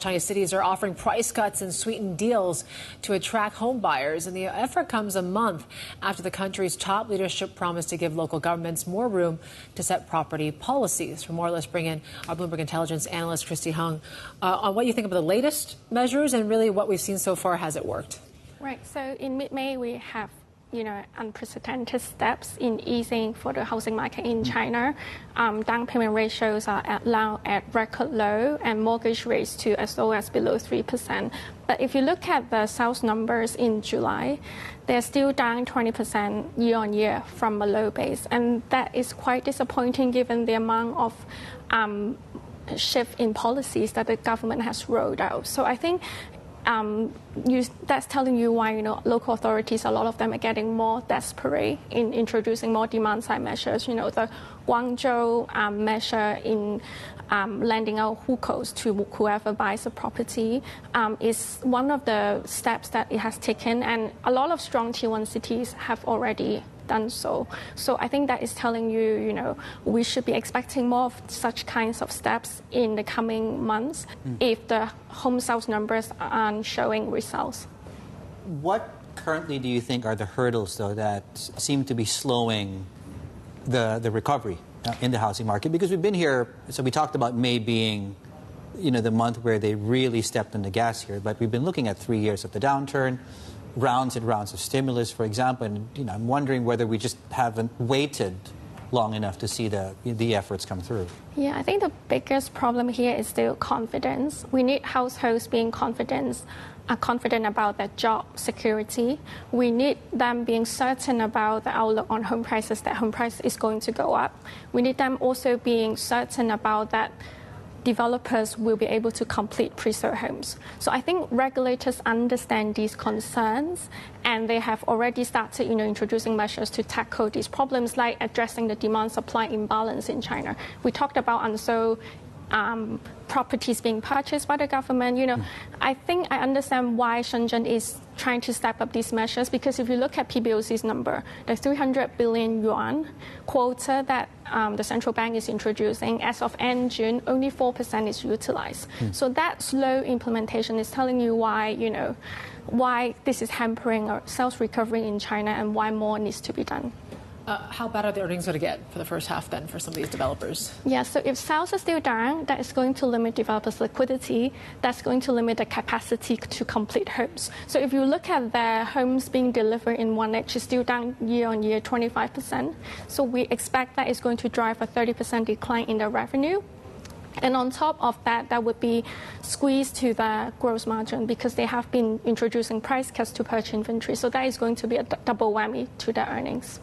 Chinese cities are offering price cuts and sweetened deals to attract home buyers, and the effort comes a month after the country's top leadership promised to give local governments more room to set property policies. For more, let's bring in our Bloomberg Intelligence analyst, Kristy Hung, on what you think of the latest measures and really what we've seen so far. Has it worked? Right. So in mid-May, we have unprecedented steps in easing for the housing market in China. Down payment ratios are now at record low and mortgage rates to as low as below 3%. But if you look at the sales numbers in July, they're still down 20% year on year from a low base. And that is quite disappointing given the amount of shift in policies that the government has rolled out. So I think that's telling you why local authorities, a lot of them are getting more desperate in introducing more demand-side measures. The Guangzhou measure in lending out hukou to whoever buys a property is one of the steps that it has taken, and a lot of strong Tier 1 cities have already done so. So I think that is telling you, we should be expecting more of such kinds of steps in the coming months if the home sales numbers aren't showing results. What currently do you think are the hurdles, though, that seem to be slowing the recovery in the housing market? Because we've been here, so we talked about May being the month where they really stepped on the gas here, but we've been looking at 3 years of the downturn, rounds and rounds of stimulus, for example, and I'm wondering whether we just haven't waited long enough to see the efforts come through. Yeah, I think the biggest problem here is still confidence. We need households being confident about their job security. We need them being certain about the outlook on home prices, that home price is going to go up. We need them also being certain about that developers will be able to complete pre-sold homes. So I think regulators understand these concerns, and they have already started introducing measures to tackle these problems, like addressing the demand-supply imbalance in China. We talked about unsold properties being purchased by the government. I think I understand why Shenzhen is trying to step up these measures, because if you look at PBOC's number, the 300 billion yuan quota that the central bank is introducing, as of end June, only 4% is utilized. So that slow implementation is telling you why, why this is hampering our sales recovery in China and why more needs to be done. How bad are the earnings going to get for the first half then for some of these developers? Yeah, so if sales are still down, that is going to limit developers' liquidity. That's going to limit the capacity to complete homes. So if you look at the homes being delivered in 1H, it's still down year on year 25%. So we expect that is going to drive a 30% decline in the revenue. And on top of that, that would be squeezed to the gross margin because they have been introducing price cuts to purchase inventory. So that is going to be a double whammy to the earnings.